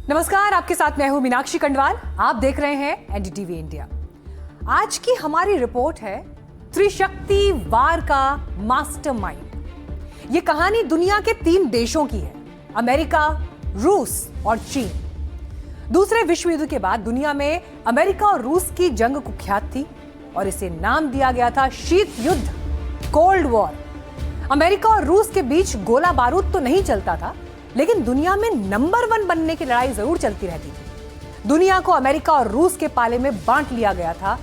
नमस्कार, आपके साथ मैं हूं मीनाक्षी कंडवाल। आप देख रहे हैं एनडीटीवी इंडिया। आज की हमारी रिपोर्ट है त्रिशक्ति वार का मास्टरमाइंड। ये कहानी दुनिया के 3 देशों की है, अमेरिका, रूस और चीन। दूसरे विश्व युद्ध के बाद दुनिया में अमेरिका और रूस की जंग कुख्यात थी और इसे नाम दिया गया था शीत युद्ध, कोल्ड वॉर। अमेरिका और रूस के बीच गोला बारूद तो नहीं चलता था, लेकिन दुनिया में नंबर 1 बनने की लड़ाई जरूर चलती रहती थी। दुनिया को अमेरिका और रूस के पाले में बांट लिया गया था।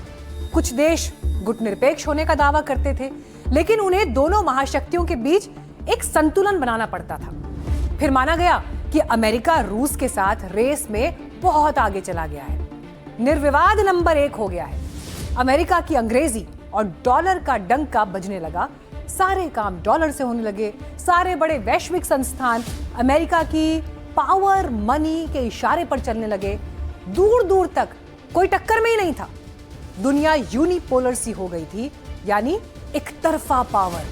कुछ देश गुटनिरपेक्ष होने का दावा करते थे, लेकिन उन्हें दोनों महाशक्तियों के बीच एक संतुलन बनाना पड़ता था। फिर माना गया कि अमेरिका रूस के साथ रेस में बहुत आगे चला गया है, निर्विवाद नंबर 1 हो गया है। अमेरिका की अंग्रेजी और डॉलर का डंका बजने लगा। सारे काम डॉलर से होने लगे। सारे बड़े वैश्विक संस्थान अमेरिका की पावर मनी के इशारे पर चलने लगे। दूर दूर तक कोई टक्कर में ही नहीं था। दुनिया यूनिपोलर सी हो गई थी, यानी एक तरफा पावर,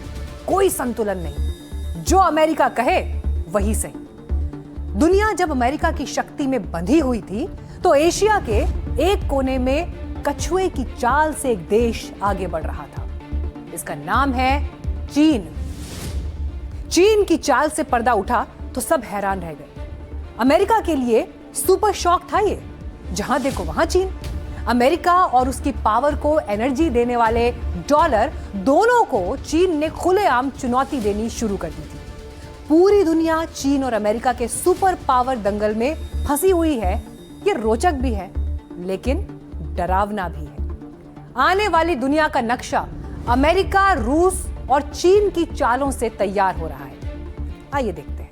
कोई संतुलन नहीं। जो अमेरिका कहे वही सही। दुनिया जब अमेरिका की शक्ति में बंधी हुई थी, तो एशिया के एक कोने में कछुए की चाल से एक देश आगे बढ़ रहा था। इसका नाम है चीन। चीन की चाल से पर्दा उठा तो सब हैरान रह गए। अमेरिका के लिए सुपर शॉक था ये। जहां देखो वहां चीन। अमेरिका और उसकी पावर को एनर्जी देने वाले डॉलर, दोनों को चीन ने खुलेआम चुनौती देनी शुरू कर दी थी। पूरी दुनिया चीन और अमेरिका के सुपर पावर दंगल में फंसी हुई है। ये रोचक भी है, लेकिन डरावना भी है। आने वाली दुनिया का नक्शा अमेरिका, रूस और चीन की चालों से तैयार हो रहा है। आइए देखते हैं।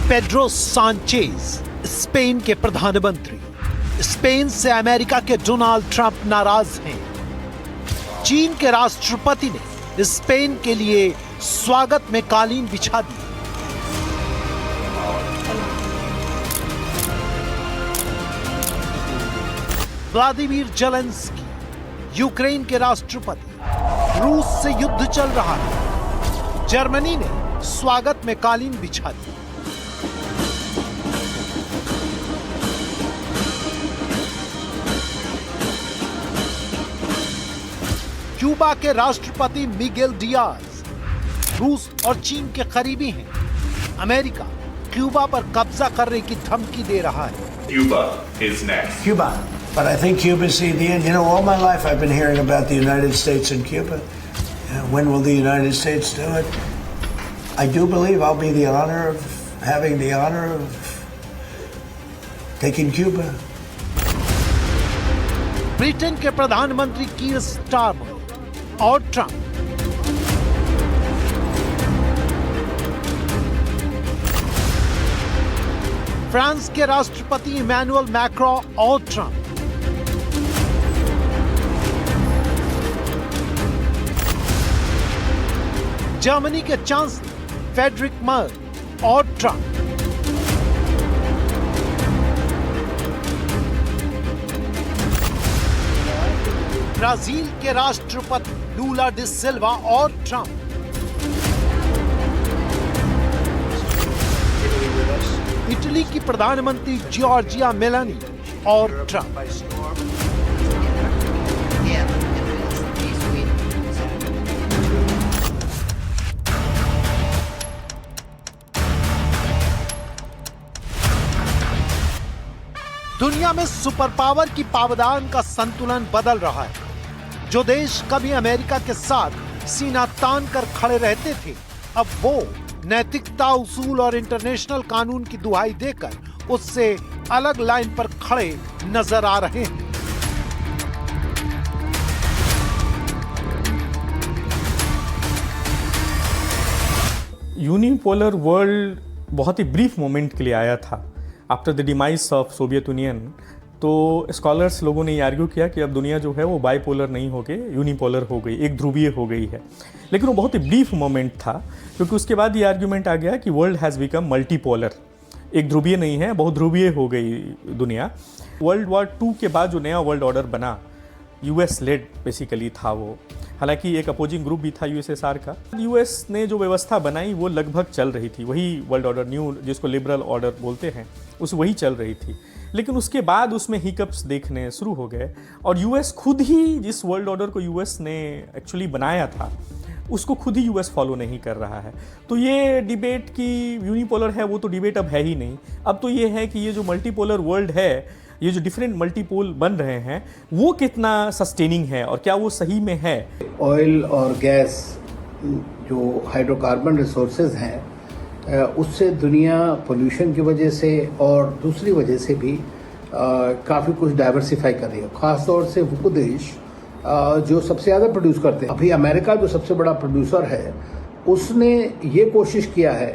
पेड्रो सांचेज स्पेन के प्रधानमंत्री। स्पेन से अमेरिका के डोनाल्ड ट्रंप नाराज हैं। चीन के राष्ट्रपति ने स्पेन के लिए स्वागत में कालीन बिछा दी। व्लादिमीर जेलेंस्की यूक्रेन के राष्ट्रपति। रूस से युद्ध चल रहा है। जर्मनी ने स्वागत में कालीन बिछा दी। क्यूबा के राष्ट्रपति मिगेल डियाज रूस और चीन के करीबी हैं। अमेरिका क्यूबा पर कब्जा करने की धमकी दे रहा है। Cuba is next. Cuba. But I think Cuba's the end. You know, all my life I've been hearing about the United States and Cuba. When will the United States do it? I do believe I'll be having the honor of taking Cuba. Britain के प्रधानमंत्री कीर Starmer और Trump. France के राष्ट्रपति Emmanuel Macron और Trump. Germany के chancellor Friedrich Merz और Trump. Brazil के राष्ट्रपति लूला डी सिल्वा और ट्रंप। इटली की प्रधानमंत्री जॉर्जिया मेलानी और ट्रंप। दुनिया में सुपर पावर की पावदान का संतुलन बदल रहा है। जो देश कभी अमेरिका के साथ सीना तान कर खड़े रहते थे, अब वो नैतिकता, उसूल और इंटरनेशनल कानून की दुहाई देकर उससे अलग लाइन पर खड़े नजर आ रहे हैं। यूनिपोलर वर्ल्ड बहुत ही ब्रीफ मोमेंट के लिए आया था। After the demise of Soviet union तो स्कॉलर्स लोगों ने ये आर्ग्यू किया कि अब दुनिया जो है वो बाइपोलर नहीं हो गई, यूनिपोलर हो गई, एक ध्रुवीय हो गई है। लेकिन वो बहुत ही ब्रीफ मोमेंट था, क्योंकि उसके बाद ये आर्ग्यूमेंट आ गया कि वर्ल्ड हैज़ बिकम मल्टीपोलर, एक ध्रुवीय नहीं है, बहुत ध्रुवीय हो गई दुनिया। वर्ल्ड वॉर 2 के बाद जो नया वर्ल्ड ऑर्डर बना, US लेड बेसिकली था वो, हालांकि एक अपोजिंग ग्रुप भी था USSR का। US ने जो व्यवस्था बनाई वो लगभग चल रही थी, वही वर्ल्ड ऑर्डर न्यू जिसको लिबरल ऑर्डर बोलते हैं, उस वही चल रही थी। लेकिन उसके बाद उसमें हिकअप्स देखने शुरू हो गए, और US खुद ही जिस वर्ल्ड ऑर्डर को US ने एक्चुअली बनाया था उसको खुद ही US फॉलो नहीं कर रहा है। तो ये डिबेट की यूनिपोलर है वो तो डिबेट अब है ही नहीं। अब तो ये है कि ये जो मल्टीपोलर वर्ल्ड है, ये जो डिफरेंट मल्टीपोल बन रहे हैं, वो कितना सस्टेनिंग है और क्या वो सही में है। ऑयल और गैस जो हाइड्रोकार्बन रिसोर्सेज हैं, उससे दुनिया पोल्यूशन की वजह से और दूसरी वजह से भी काफ़ी कुछ डाइवर्सिफाई कर रही है। ख़ासतौर से वो देश जो सबसे ज़्यादा प्रोड्यूस करते हैं, अभी अमेरिका जो सबसे बड़ा प्रोड्यूसर है, उसने ये कोशिश किया है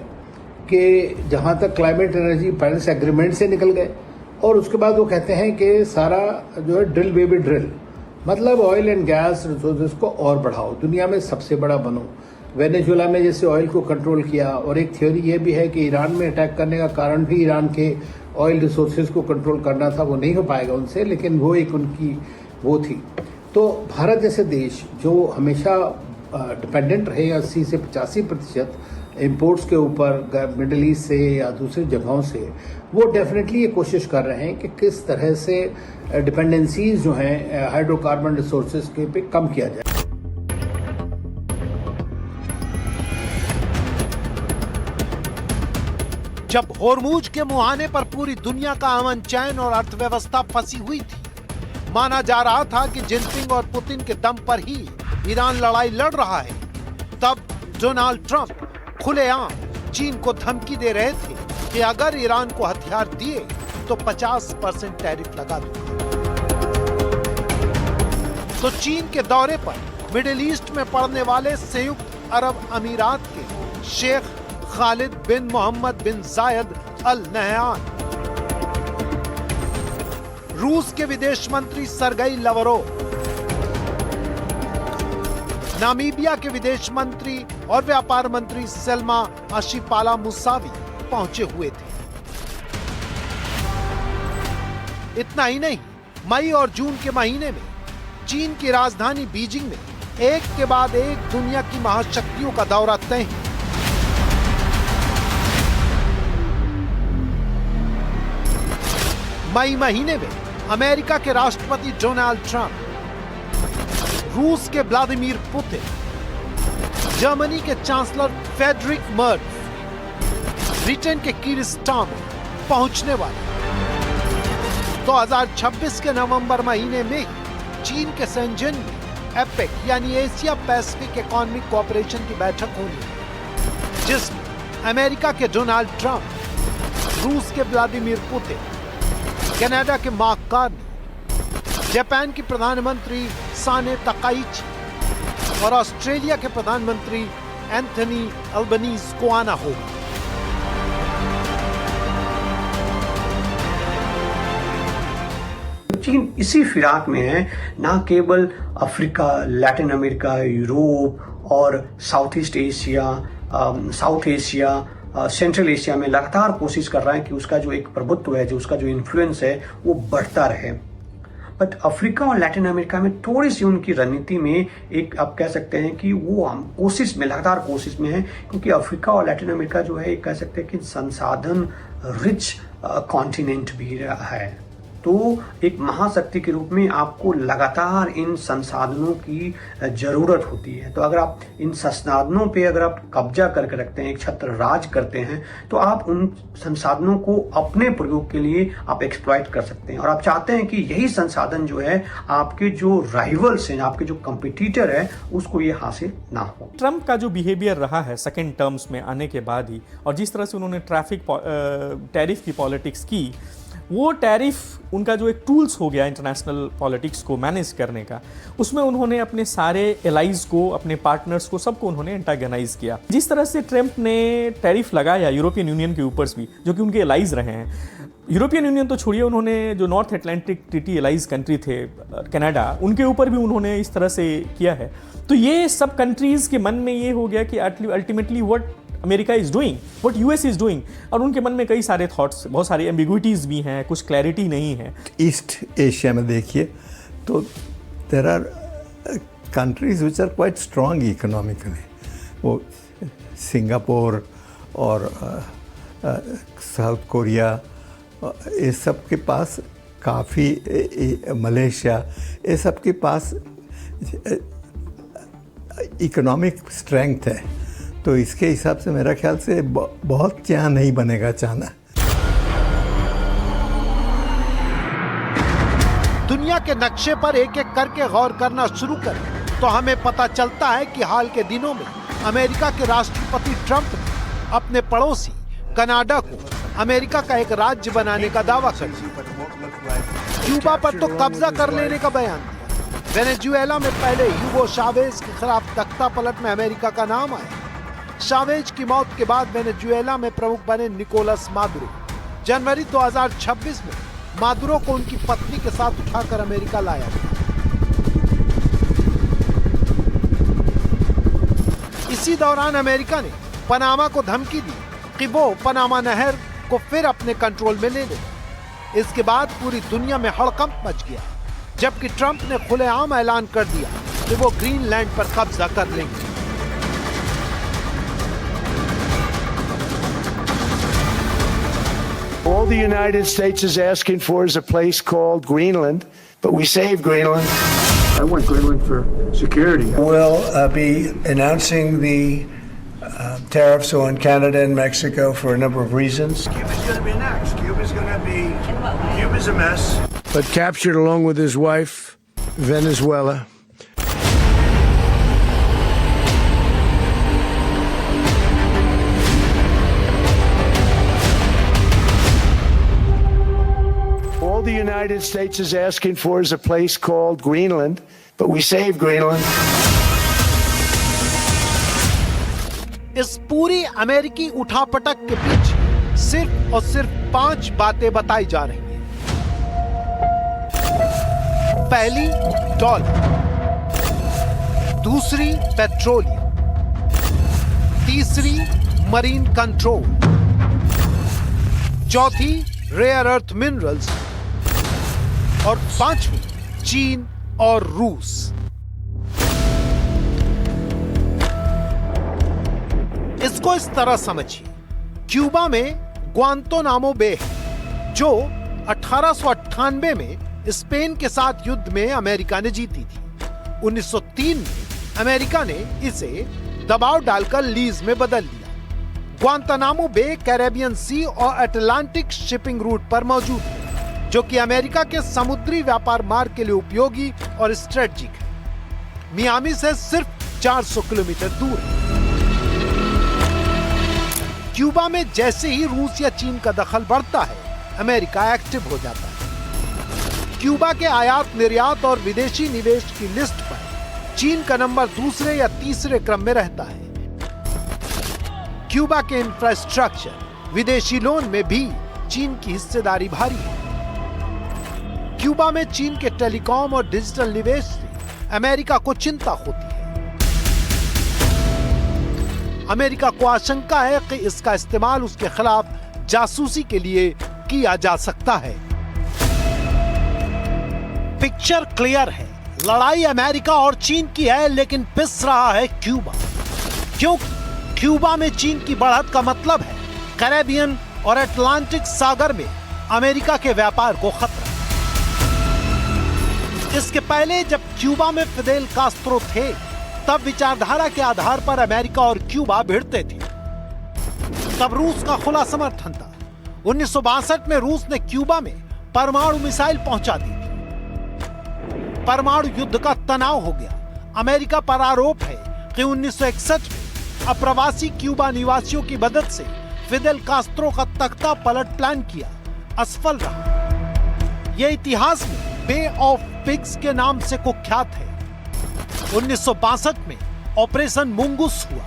कि जहाँ तक क्लाइमेट एनर्जी पेरिस एग्रीमेंट से निकल गए, और उसके बाद वो कहते हैं कि सारा जो है ड्रिल बेबी ड्रिल, मतलब ऑयल एंड गैस रिसोर्सेज को और बढ़ाओ, दुनिया में सबसे बड़ा बनो। वेनेजुएला में जैसे ऑयल को कंट्रोल किया, और एक थ्योरी ये भी है कि ईरान में अटैक करने का कारण भी ईरान के ऑयल रिसोर्सेज को कंट्रोल करना था, वो नहीं हो पाएगा उनसे, लेकिन वो एक उनकी वो थी। तो भारत जैसे देश जो हमेशा डिपेंडेंट रहे 80 से 85% इम्पोर्ट्स के ऊपर मिडिल ईस्ट से या दूसरी जगहों से, वो डेफिनेटली ये कोशिश कर रहे हैं कि किस तरह से डिपेंडेंसीज जो हैं हाइड्रोकार्बन रिसोर्सेज के पे कम किया जाए। जब होर्मुज के मुहाने पर पूरी दुनिया का अमन चैन और अर्थव्यवस्था फंसी हुई थी, माना जा रहा था कि जिनपिंग और पुतिन के दम पर ही ईरान लड़ाई लड़ रहा है, तब डोनाल्ड ट्रंप खुलेआम चीन को धमकी दे रहे थे कि अगर ईरान को हथियार दिए तो 50% टैरिफ लगा दूंगा। तो चीन के दौरे पर मिडिल ईस्ट में पड़ने वाले संयुक्त अरब अमीरात के शेख खालिद बिन मोहम्मद बिन जायद अल नहयान, रूस के विदेश मंत्री सरगई लावरोव, नामीबिया के विदेश मंत्री और व्यापार मंत्री सेल्मा आशिपाला मुसावी पहुंचे हुए थे। इतना ही नहीं, मई और जून के महीने में चीन की राजधानी बीजिंग में एक के बाद एक दुनिया की महाशक्तियों का दौरा तय है। मई महीने में अमेरिका के राष्ट्रपति डोनाल्ड ट्रंप, रूस के व्लादिमीर पुतिन, जर्मनी के चांसलर फ्रेडरिक मर्ज, ब्रिटेन के कीर स्टारमर पहुंचने वाले। 2026 के नवंबर महीने में चीन के शेंजन में एपेक यानी एशिया पैसिफिक इकोनॉमिक कोऑपरेशन की बैठक होनी है, जिसमें अमेरिका के डोनाल्ड ट्रंप, रूस के व्लादिमीर पुतिन, कनाडा के मार्क कार्नी, जापान की प्रधानमंत्री साने तकाइची और ऑस्ट्रेलिया के प्रधानमंत्री एंथनी अल्बनीज को आना होगा। चीन इसी फिराक में है, ना केवल अफ्रीका, लैटिन अमेरिका, यूरोप और south east Asia, south Asia, central Asia में लगातार कोशिश कर रहा है कि उसका जो एक प्रभुत्व है, जो उसका जो इन्फ्लुएंस है वो बढ़ता रहे। बट अफ्रीका और लैटिन अमेरिका में थोड़ी सी उनकी रणनीति में एक आप कह सकते हैं कि वो हम कोशिश में, लगातार कोशिश में है, क्योंकि अफ्रीका और लैटिन अमेरिका जो है एक कह सकते हैं कि संसाधन रिच कॉन्टिनेंट भी है। तो एक महाशक्ति के रूप में आपको लगातार इन संसाधनों की जरूरत होती है। तो अगर आप इन संसाधनों पे अगर आप कब्जा करके रखते हैं, एक छत्र राज करते हैं, तो आप उन संसाधनों को अपने प्रयोग के लिए आप एक्सप्लॉइट कर सकते हैं। और आप चाहते हैं कि यही संसाधन जो है आपके जो राइवल्स हैं, आपके जो कंपटीटर है, उसको ये हासिल ना हो। ट्रंप का जो बिहेवियर रहा है सेकेंड टर्म्स में आने के बाद ही, और जिस तरह से उन्होंने टैरिफ की पॉलिटिक्स की, वो टैरिफ उनका जो एक टूल्स हो गया इंटरनेशनल पॉलिटिक्स को मैनेज करने का, उसमें उन्होंने अपने सारे एलाइज को, अपने पार्टनर्स को, सबको उन्होंने एंटागनाइज किया। जिस तरह से ट्रंप ने टैरिफ लगाया यूरोपियन यूनियन के ऊपर भी, जो कि उनके एलाइज रहे हैं, यूरोपियन यूनियन तो छोड़िए, उन्होंने जो north Atlantic treaty allies country थे कनाडा, उनके ऊपर भी उन्होंने इस तरह से किया है। तो ये सब कंट्रीज़ के मन में ये हो गया कि ultimately what America is doing, what US is doing, और उनके मन में कई सारे थॉट्स, बहुत सारी एम्बिग्विटीज़ भी हैं, कुछ क्लैरिटी नहीं है। ईस्ट एशिया में देखिए तो there are countries which are quite strong economically. वो सिंगापुर और साउथ कोरिया, ये सब के पास काफ़ी, मलेशिया, ये सब के पास इकोनॉमिक स्ट्रेंथ है। तो इसके हिसाब से मेरा ख्याल से बहुत यहाँ नहीं बनेगा चाना। दुनिया के नक्शे पर एक एक करके गौर करना शुरू करें तो हमें पता चलता है कि हाल के दिनों में अमेरिका के राष्ट्रपति ट्रंप ने अपने पड़ोसी कनाडा को अमेरिका का एक राज्य बनाने का दावा कर दिया। क्यूबा पर तो कब्जा कर लेने का बयान दिया। वेनेजुएला में पहले ह्यूगो चावेज के खिलाफ तख्ता पलट में अमेरिका का नाम आया। चावेज की मौत के बाद वेनेजुएला में प्रमुख बने निकोलस मादुरो। जनवरी 2026 में मादुरो को उनकी पत्नी के साथ उठाकर अमेरिका लाया गया। इसी दौरान अमेरिका ने पनामा को धमकी दी कि वो पनामा नहर को फिर अपने कंट्रोल में ले ले। इसके बाद पूरी दुनिया में हड़कंप मच गया, जबकि ट्रंप ने खुलेआम ऐलान कर दिया कि वो ग्रीनलैंड पर कब्जा कर लेंगे। All the United States is asking for is a place called Greenland, but we saved Greenland. I want Greenland for security. We'll be announcing the tariffs on Canada and Mexico for a number of reasons. Cuba's going to be next. Cuba's a mess. But captured along with his wife, Venezuela. All the United States is asking for is a place called Greenland, but we saved Greenland. इस पूरी अमेरिकी उठापटक के पीछे सिर्फ और सिर्फ 5 बातें बताई जा रही हैं। पहली, डॉलर। दूसरी, पेट्रोलियम। तीसरी, मरीन कंट्रोल। चौथी, रेयर अर्थ मिनरल्स। और 5वीं, चीन और रूस। इसको इस तरह समझिए, क्यूबा में ग्वांतानामो बे है, जो 1898 में स्पेन के साथ युद्ध में अमेरिका ने जीती थी। 1903 में अमेरिका ने इसे दबाव डालकर लीज में बदल लिया। ग्वांतानामो बे कैरेबियन सी और अटलांटिक शिपिंग रूट पर मौजूद है, जो कि अमेरिका के समुद्री व्यापार मार्ग के लिए उपयोगी और स्ट्रेटेजिक है। मियामी से सिर्फ 400 किलोमीटर दूर है। क्यूबा में जैसे ही रूस या चीन का दखल बढ़ता है, अमेरिका एक्टिव हो जाता है। क्यूबा के आयात निर्यात और विदेशी निवेश की लिस्ट पर चीन का नंबर दूसरे या तीसरे क्रम में रहता है। क्यूबा के इंफ्रास्ट्रक्चर, विदेशी लोन में भी चीन की हिस्सेदारी भारी है। क्यूबा में चीन के टेलीकॉम और डिजिटल निवेश से अमेरिका को चिंता होती है। अमेरिका को आशंका है कि इसका इस्तेमाल उसके खिलाफ जासूसी के लिए किया जा सकता है। पिक्चर क्लियर है, लड़ाई अमेरिका और चीन की है, लेकिन पिस रहा है क्यूबा। क्योंकि क्यूबा में चीन की बढ़त का मतलब है कैरेबियन और अटलांटिक सागर में अमेरिका के व्यापार को खतरा। इसके पहले जब क्यूबा में फिदेल कास्त्रो थे, तब विचारधारा के आधार पर अमेरिका और क्यूबा भिड़ते थे। तब रूस का खुला समर्थन था। 1962 में रूस ने क्यूबा में परमाणु मिसाइल पहुंचा दी थी। परमाणु युद्ध का तनाव हो गया। अमेरिका पर आरोप है कि 1961 में अप्रवासी क्यूबा निवासियों की मदद से फिदेल कास्त्रो का तख्ता पलट प्लान किया, असफल रहा। यह इतिहास में बे ऑफ पिग्स के नाम से कुख्यात है। 1962 में ऑपरेशन मुंगुस हुआ।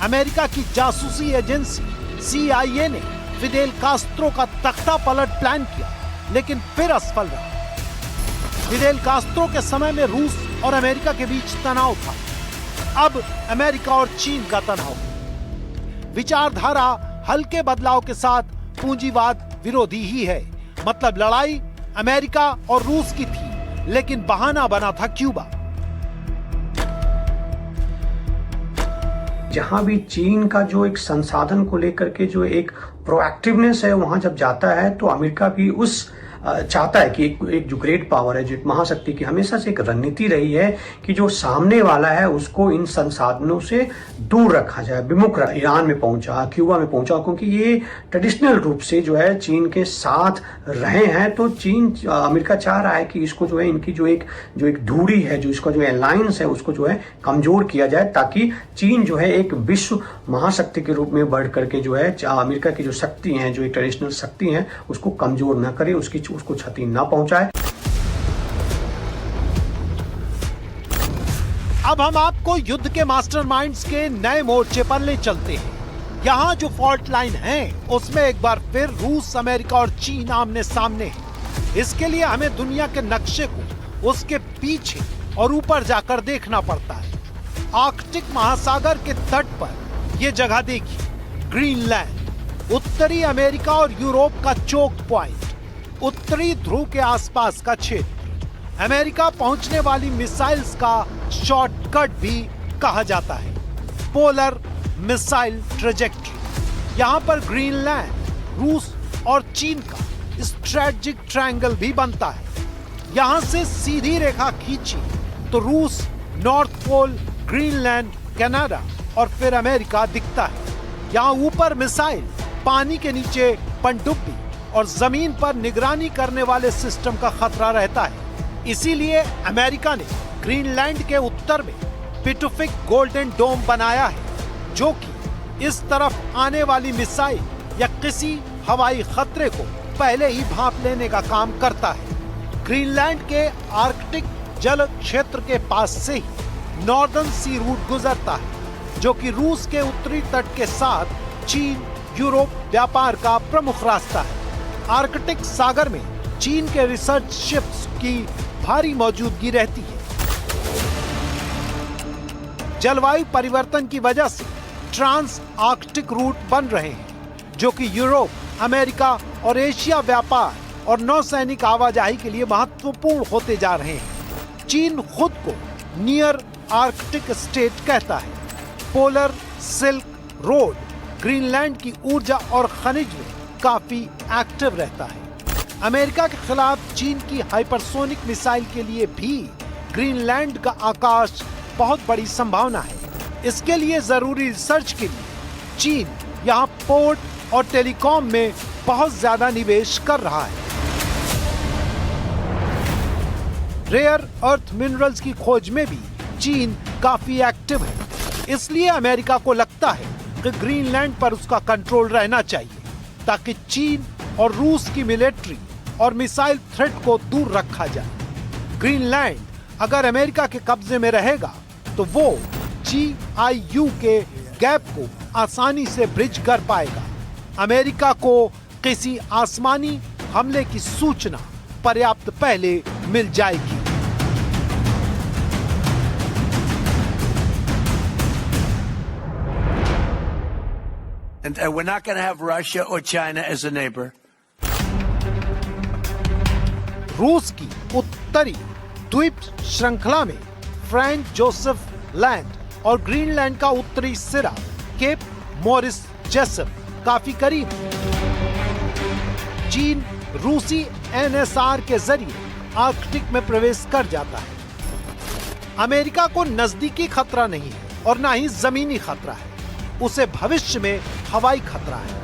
अमेरिका की जासूसी एजेंसी CIA ने फिडेल कास्त्रो का तख्ता पलट प्लान किया, लेकिन फिर असफल रहा। फिडेल कास्त्रो के समय में रूस और अमेरिका के बीच तनाव था। अब अमेरिका और चीन का तनाव। विचारधारा हल्के बदलाव के साथ पूंजीवाद विरोधी ही है। मतलब लड़ाई अमेरिका और रूस की थी, लेकिन बहाना बना था क्यूबा। जहां भी चीन का जो एक संसाधन को लेकर के जो एक प्रोएक्टिवनेस है वहां जब जाता है, तो अमेरिका भी उस चाहता है कि एक जो ग्रेट पावर है, जो महाशक्ति की हमेशा से एक रणनीति रही है कि जो सामने वाला है उसको इन संसाधनों से दूर रखा जाए, विमुख रखा। ईरान में पहुंचा, क्यूबा में पहुंचा, क्योंकि ये ट्रेडिशनल रूप से जो है चीन के साथ रहे हैं। तो चीन, अमेरिका चाह रहा है कि इसको जो है इनकी जो एक दूरी है, जो इसका जो अलायंस है उसको जो है कमजोर किया जाए, ताकि चीन जो है एक विश्व महाशक्ति के रूप में बढ़ करके जो है अमेरिका की जो शक्ति है, जो एक ट्रेडिशनल शक्ति है, उसको कमजोर न करे, उसको क्षति ना पहुंचाए। अब हम आपको युद्ध के मास्टरमाइंड्स के नए मोर्चे पर ले चलते हैं। यहाँ जो फॉल्ट लाइन है उसमें एक बार फिर रूस, अमेरिका और चीन आमने सामने है। इसके लिए हमें दुनिया के नक्शे को उसके पीछे और ऊपर जाकर देखना पड़ता है। आर्कटिक महासागर के तट पर यह जगह देखिए, ग्रीनलैंड, उत्तरी अमेरिका और यूरोप का चोक पॉइंट, उत्तरी ध्रुव के आसपास का क्षेत्र, अमेरिका पहुंचने वाली मिसाइल्स का शॉर्टकट भी कहा जाता है, पोलर मिसाइल ट्रेजेक्टरी। यहां पर ग्रीनलैंड, रूस और चीन का स्ट्रेटेजिक ट्रायंगल भी बनता है। यहां से सीधी रेखा खींची तो रूस, नॉर्थ पोल, ग्रीनलैंड, कनाडा और फिर अमेरिका दिखता है। यहां ऊपर मिसाइल, पानी के नीचे पनडुब्बी और जमीन पर निगरानी करने वाले सिस्टम का खतरा रहता है। इसीलिए अमेरिका ने ग्रीनलैंड के उत्तर में पिटुफिक गोल्डन डोम बनाया है, जो कि इस तरफ आने वाली मिसाइल या किसी हवाई खतरे को पहले ही भांप लेने का काम करता है। ग्रीनलैंड के आर्कटिक जल क्षेत्र के पास से ही नॉर्दर्न सी रूट गुजरता है, जो कि रूस के उत्तरी तट के साथ चीन, यूरोप व्यापार का प्रमुख रास्ता है। आर्कटिक सागर में चीन के रिसर्च शिप्स की भारी मौजूदगी रहती है। जलवायु परिवर्तन की वजह से ट्रांस आर्कटिक रूट बन रहे हैं, जो कि यूरोप, अमेरिका और एशिया व्यापार और नौसैनिक आवाजाही के लिए महत्वपूर्ण होते जा रहे हैं। चीन खुद को नियर आर्कटिक स्टेट कहता है। पोलर सिल्क रोड ग्रीनलैंड की ऊर्जा और खनिज में काफी एक्टिव रहता है। अमेरिका के खिलाफ चीन की हाइपरसोनिक मिसाइल के लिए भी ग्रीनलैंड का आकाश बहुत बड़ी संभावना है। इसके लिए जरूरी रिसर्च के लिए चीन यहाँ पोर्ट और टेलीकॉम में बहुत ज्यादा निवेश कर रहा है। रेयर अर्थ मिनरल्स की खोज में भी चीन काफी एक्टिव है। इसलिए अमेरिका को लगता है कि ग्रीनलैंड पर उसका कंट्रोल रहना चाहिए, ताकि चीन और रूस की मिलिट्री और मिसाइल थ्रेट को दूर रखा जाए। ग्रीनलैंड अगर अमेरिका के कब्जे में रहेगा तो वो GIU के गैप को आसानी से ब्रिज कर पाएगा। अमेरिका को किसी आसमानी हमले की सूचना पर्याप्त पहले मिल जाएगी। And we're not going to have Russia or China as a neighbor. रूस की उत्तरी द्वीप श्रृंखला में फ्रैंक जोसेफ लैंड और ग्रीनलैंड का उत्तरी सिरा केप मॉरिस जेसप काफी करीब है। चीन रूसी NSR के जरिए आर्कटिक में प्रवेश कर जाता है। अमेरिका को नजदीकी खतरा नहीं है और ना ही जमीनी खतरा है, उसे भविष्य में हवाई खतरा है।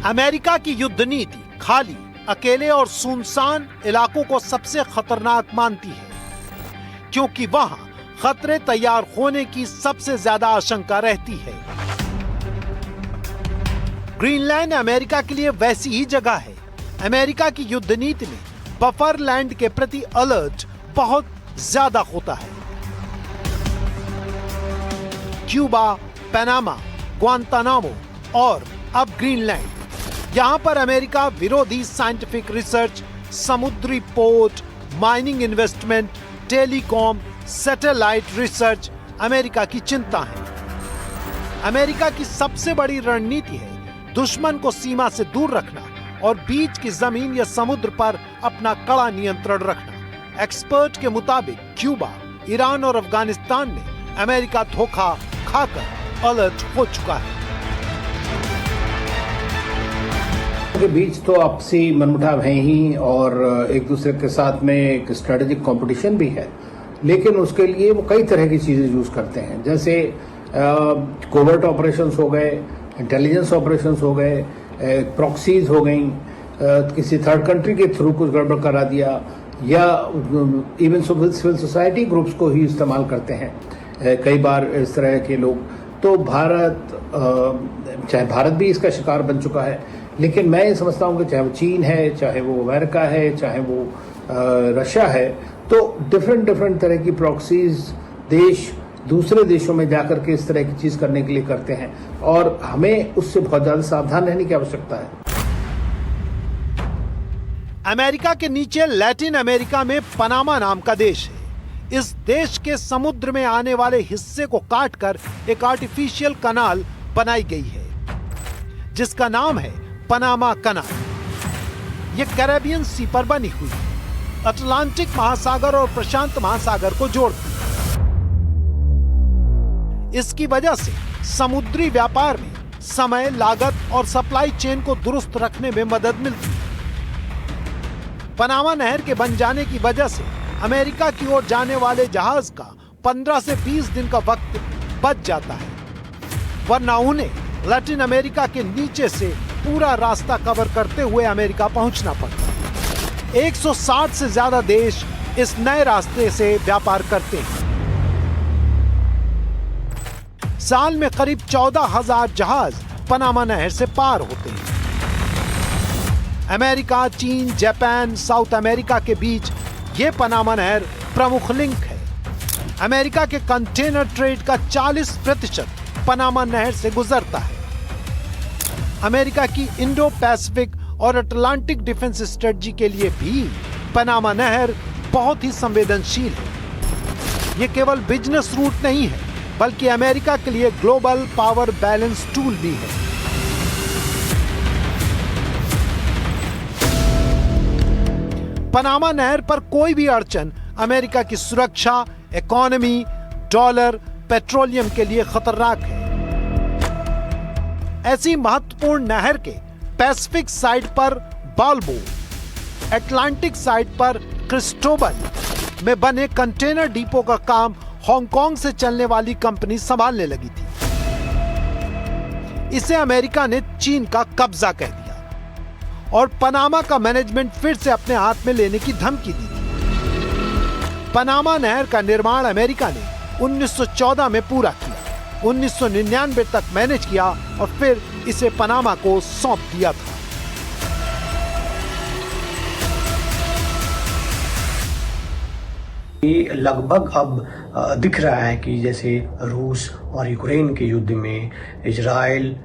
अमेरिका की युद्ध नीति खाली, अकेले और सुनसान इलाकों को सबसे खतरनाक मानती है, क्योंकि वहां खतरे तैयार होने की सबसे ज्यादा आशंका रहती है। ग्रीनलैंड अमेरिका के लिए वैसी ही जगह है। अमेरिका की युद्ध नीति में बफर लैंड के प्रति अलर्ट बहुत ज्यादा होता है। क्यूबा, पनामा, ग्वांतानामो और अब ग्रीनलैंड। यहाँ पर अमेरिका विरोधी साइंटिफिक रिसर्च, समुद्री port, mining investment, telecom, satellite research America की चिंता है। अमेरिका की सबसे बड़ी रणनीति है दुश्मन को सीमा से दूर रखना और बीच की जमीन या समुद्र पर अपना कड़ा नियंत्रण रखना। एक्सपर्ट के मुताबिक क्यूबा, ईरान और अफगानिस्तान में अमेरिका धोखा खाकर अलर्ट हो चुका है। के बीच तो आपसी मनमुटाव है ही और एक दूसरे के साथ में एक स्ट्रेटेजिक कंपटीशन भी है, लेकिन उसके लिए वो कई तरह की चीजें यूज करते हैं, जैसे कोवर्ट ऑपरेशंस हो गए, इंटेलिजेंस ऑपरेशंस हो गए, प्रॉक्सीज हो गई, किसी थर्ड कंट्री के थ्रू कुछ गड़बड़ करा दिया, या इवन सिविल सोसाइटी ग्रुप्स को ही इस्तेमाल करते हैं कई बार इस तरह के लोग। तो चाहे भारत भी इसका शिकार बन चुका है, लेकिन मैं ये समझता हूँ कि चाहे वो चीन है, चाहे वो अमेरिका है, चाहे वो रशिया है, तो डिफरेंट तरह की प्रॉक्सीज देश दूसरे देशों में जाकर के इस तरह की चीज करने के लिए करते हैं और हमें उससे बहुत ज्यादा सावधान रहने की आवश्यकता है। अमेरिका के नीचे लैटिन अमेरिका में पनामा नाम का देश है। इस देश के समुद्र में आने वाले हिस्से को काटकर एक आर्टिफिशियल कनाल बनाई गई है जिसका नाम है पनामा कनाल। यह कैरेबियन सी पर बनी हुई है, अटलांटिक महासागर और प्रशांत महासागर को जोड़ती है। इसकी वजह से समुद्री व्यापार में समय, लागत और सप्लाई चेन को दुरुस्त रखने में मदद मिलती है। पनामा नहर के बन जाने की वजह से अमेरिका की ओर जाने वाले जहाज का 15 से 20 दिन का वक्त बच जाता है, वरना उन्हें लैटिन अमेरिका के नीचे से पूरा रास्ता कवर करते हुए अमेरिका पहुंचना पड़ता है। 160 से ज्यादा देश इस नए रास्ते से व्यापार करते हैं। साल में करीब 14,000 जहाज पनामा नहर से पार होते हैं। अमेरिका, चीन, जापान, साउथ अमेरिका के बीच ये पनामा नहर प्रमुख लिंक है। अमेरिका के कंटेनर ट्रेड का 40% पनामा नहर से गुजरता है। अमेरिका की इंडो पैसिफिक और अटलांटिक डिफेंस स्ट्रेटजी के लिए भी पनामा नहर बहुत ही संवेदनशील है। ये केवल बिजनेस रूट नहीं है, बल्कि अमेरिका के लिए ग्लोबल पावर बैलेंस टूल भी है। पनामा नहर पर कोई भी अड़चन अमेरिका की सुरक्षा, इकोनॉमी, डॉलर, पेट्रोलियम के लिए खतरनाक है। ऐसी महत्वपूर्ण नहर के पैसिफिक साइड पर बाल्बो, अटलांटिक साइड पर क्रिस्टोबल में बने कंटेनर डिपो का काम हांगकांग से चलने वाली कंपनी संभालने लगी थी। इसे अमेरिका ने चीन का कब्जा कह दिया और पनामा का मैनेजमेंट फिर से अपने हाथ में लेने की धमकी दी थी। पनामा नहर का निर्माण अमेरिका ने 1914 में पूरा किया, 1999 तक मैनेज किया और फिर इसे पनामा को सौंप दिया था। लगभग अब दिख रहा है कि जैसे रूस और यूक्रेन के युद्ध में, इजराइल,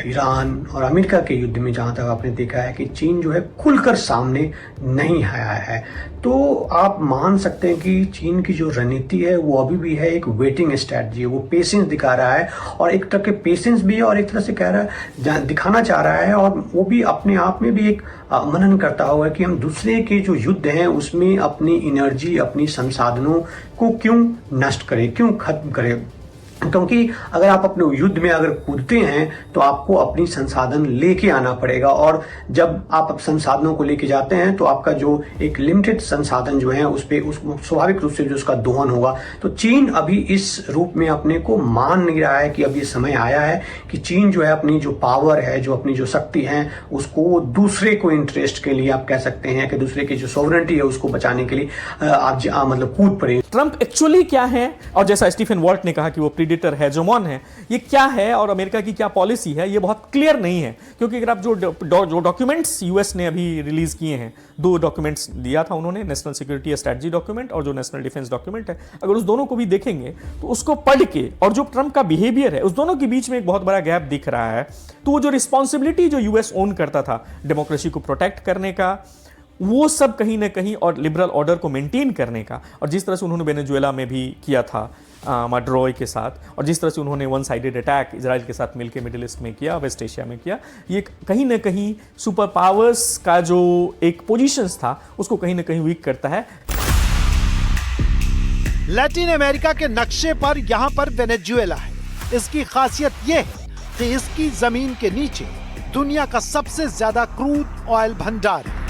ईरान और अमेरिका के युद्ध में जहाँ तक आपने देखा है कि चीन जो है खुलकर सामने नहीं आया है, तो आप मान सकते हैं कि चीन की जो रणनीति है वो अभी भी है एक वेटिंग स्ट्रैटेजी है। वो पेशेंस दिखा रहा है और एक तरह के पेशेंस भी है और एक तरह से कह रहा है, दिखाना चाह रहा है और वो भी अपने आप में भी एक मनन करता हुआ कि हम दूसरे के जो युद्ध हैं उसमें अपनी एनर्जी, अपनी संसाधनों को क्यों नष्ट करें, क्यों खत्म करें। क्योंकि अगर आप अपने युद्ध में अगर कूदते हैं तो आपको अपनी संसाधन लेके आना पड़ेगा और जब आप संसाधनों को लेके जाते हैं तो आपका जो एक लिमिटेड संसाधन जो है उस पे स्वाभाविक रूप से जो उसका दोहन होगा। तो चीन अभी इस रूप में अपने को मान नहीं रहा है कि अब ये समय आया है कि चीन जो है अपनी जो पावर है, जो अपनी जो शक्ति है, उसको दूसरे को इंटरेस्ट के लिए आप कह सकते हैं कि दूसरे की जो सॉवरेनिटी है उसको बचाने के लिए आप मतलब कूद पड़े। ट्रंप एक्चुअली क्या है, और जैसा स्टीफन वॉल्ट ने कहा कि वो प्रीडेटर है, हेजेमॉन है, ये क्या है और अमेरिका की क्या पॉलिसी है, ये बहुत क्लियर नहीं है। क्योंकि अगर आप जो डॉक्यूमेंट्स यूएस ने अभी रिलीज किए हैं, 2 डॉक्यूमेंट्स दिया था उन्होंने, नेशनल सिक्योरिटी स्ट्रेटजी डॉक्यूमेंट और जो नेशनल डिफेंस डॉक्यूमेंट है, अगर उस दोनों को भी देखेंगे तो उसको पढ़ के और जो ट्रंप का बिहेवियर है, उस दोनों के बीच में एक बहुत बड़ा गैप दिख रहा है। तो वो जो रिस्पॉन्सिबिलिटी जो यूएस ओन करता था डेमोक्रेसी को प्रोटेक्ट करने का, वो सब कहीं ना कहीं, और लिबरल ऑर्डर को मेंटेन करने का, और जिस तरह से उन्होंने वेनेजुएला में भी किया था माड्रोय के साथ, और जिस तरह से उन्होंने वन साइडेड अटैक इजराइल के साथ मिलकर मिडिल ईस्ट में किया, वेस्ट एशिया में किया, ये कहीं ना कहीं सुपर पावर्स का जो एक पोजीशंस था उसको कहीं ना कहीं वीक करता है। लैटिन अमेरिका के नक्शे पर यहाँ पर वेनेजुएला है। इसकी खासियत यह है कि इसकी जमीन के नीचे दुनिया का सबसे ज्यादा क्रूड ऑयल भंडार है।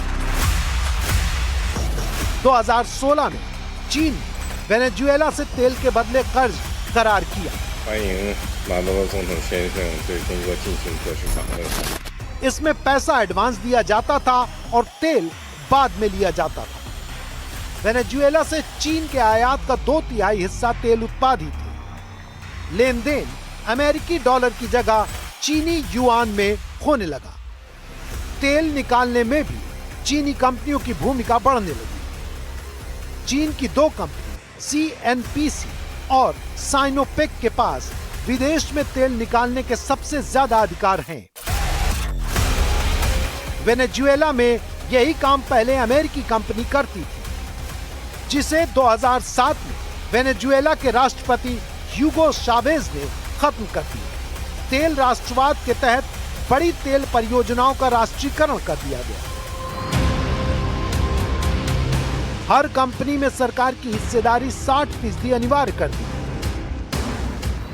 2016 में चीन वेनेजुएला से तेल के बदले कर्ज करार किया। इसमें पैसा एडवांस दिया जाता था और तेल बाद में लिया जाता था। वेनेजुएला से चीन के आयात का 2/3 हिस्सा तेल उत्पादित है। लेन देन अमेरिकी डॉलर की जगह चीनी युआन में होने लगा। तेल निकालने में भी चीनी कंपनियों की भूमिका बढ़ने लगी। चीन की 2 कंपनी CNPC और साइनोपेक के पास विदेश में तेल निकालने के सबसे ज्यादा अधिकार हैं। वेनेजुएला में यही काम पहले अमेरिकी कंपनी करती थी, जिसे 2007 में वेनेजुएला के राष्ट्रपति ह्यूगो चावेज ने खत्म कर दिया। तेल राष्ट्रवाद के तहत बड़ी तेल परियोजनाओं का राष्ट्रीयकरण कर दिया गया। हर कंपनी में सरकार की हिस्सेदारी 60% अनिवार्य कर दी।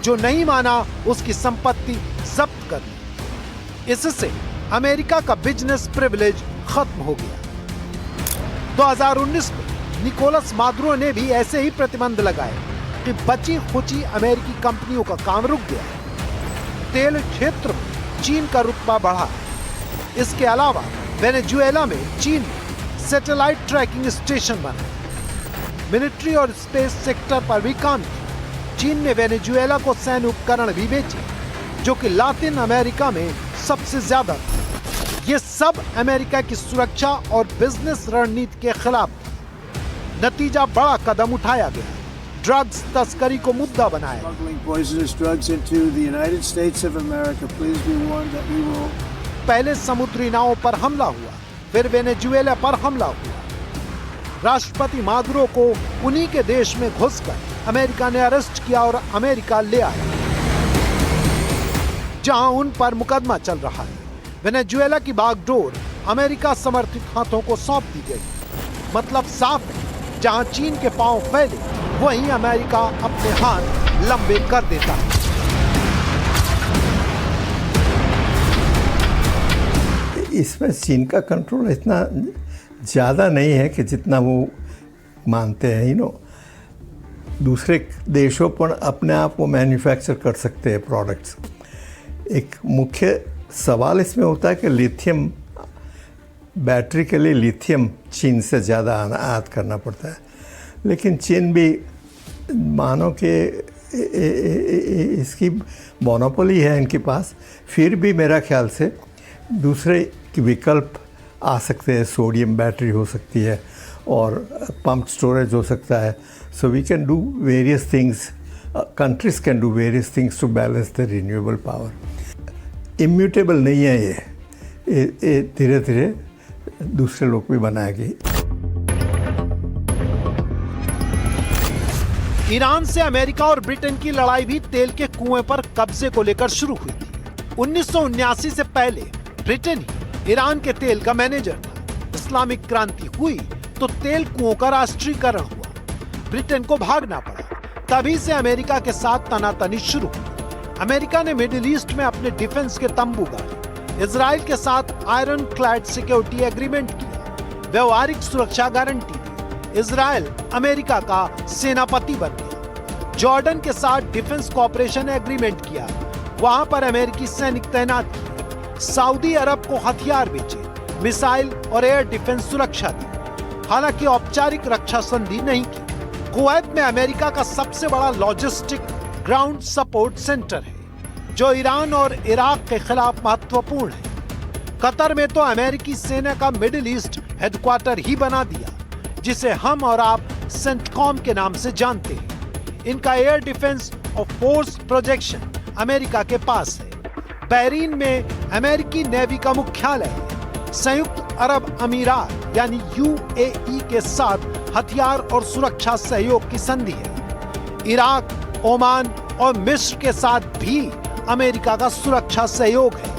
जो नहीं माना उसकी संपत्ति जब्त कर दी। इससे अमेरिका का बिजनेस प्रिविलेज खत्म हो गया। 2019 में निकोलस मादुरो ने भी ऐसे ही प्रतिबंध लगाए कि बची खुची अमेरिकी कंपनियों का काम रुक गया। तेल क्षेत्र में चीन का रुतबा बढ़ा। इसके अलावा वेनेजुएला में चीन सैटेलाइट ट्रैकिंग स्टेशन बना। मिलिट्री और स्पेस सेक्टर पर भी काम किया। चीन ने वेनेजुएला को सैन्य उपकरण भी बेचे, जो कि लातिन अमेरिका में सबसे ज्यादा था। ये सब अमेरिका की सुरक्षा और बिजनेस रणनीति के खिलाफ था। नतीजा बड़ा कदम उठाया गया। ड्रग्स तस्करी को मुद्दा बनाया। पहले समुद्री नावों पर हमला हुआ, फिर वेनेजुएला पर हमला हुआ। राष्ट्रपति मादुरो को उन्हीं के देश में घुसकर अमेरिका ने अरेस्ट किया और अमेरिका ले आया, जहां उन पर मुकदमा चल रहा है। वेनेजुएला की बागडोर अमेरिका समर्थित हाथों को सौंप दी गई। मतलब साफ है, जहां चीन के पांव फैले वहीं अमेरिका अपने हाथ लंबे कर देता है। इसमें चीन का कंट्रोल इतना ज़्यादा नहीं है कि जितना वो मानते हैं। दूसरे देशों पर अपने आप वो मैन्युफैक्चर कर सकते हैं प्रोडक्ट्स। एक मुख्य सवाल इसमें होता है कि लिथियम, बैटरी के लिए लिथियम चीन से ज़्यादा आयात करना पड़ता है। लेकिन चीन भी मानो कि इसकी मोनोपोली है इनके पास, फिर भी मेरा ख्याल से दूसरे के विकल्प आ सकते हैं। सोडियम बैटरी हो सकती है और पंप स्टोरेज हो सकता है। So we can do various things, countries can do various things to balance the renewable power. Immutable नहीं है ये धीरे धीरे दूसरे लोग भी बनाएंगे। ईरान से अमेरिका और ब्रिटेन की लड़ाई भी तेल के कुएं पर कब्जे को लेकर शुरू हुई थी। 1979 से पहले ब्रिटेन ही ईरान के तेल का मैनेजर था। इस्लामिक क्रांति हुई तो तेल कुओं का राष्ट्रीयकरण हुआ। ब्रिटेन को भागना पड़ा। तभी से अमेरिका के साथ तनातनी शुरू हुई। अमेरिका ने मिडिल ईस्ट में अपने डिफेंस के तंबू गाड़े। इजराइल के साथ आयरन क्लैड सिक्योरिटी एग्रीमेंट किया, व्यवहारिक सुरक्षा गारंटी दी। इजराइल अमेरिका का सेनापति बन गया। जॉर्डन के साथ डिफेंस कॉपरेशन एग्रीमेंट किया, वहां पर अमेरिकी सैनिक तैनात किए। सऊदी अरब को हथियार बेचे, मिसाइल और एयर डिफेंस सुरक्षा दी। हालांकि औपचारिक रक्षा संधि नहीं की। कुवैत में अमेरिका का सबसे बड़ा लॉजिस्टिक ग्राउंड सपोर्ट सेंटर है जो ईरान और इराक के खिलाफ महत्वपूर्ण है। कतर में तो अमेरिकी सेना का मिडिल ईस्ट हेडक्वार्टर ही बना दिया, जिसे हम और आप सेंटकॉम के नाम से जानते हैं। इनका एयर डिफेंस और फोर्स प्रोजेक्शन अमेरिका के पास है। बहरीन में अमेरिकी नेवी का मुख्यालय है। संयुक्त अरब अमीरात यानी UAE के साथ हथियार और सुरक्षा सहयोग की संधि है। इराक, ओमान और मिस्र के साथ भी अमेरिका का सुरक्षा सहयोग है।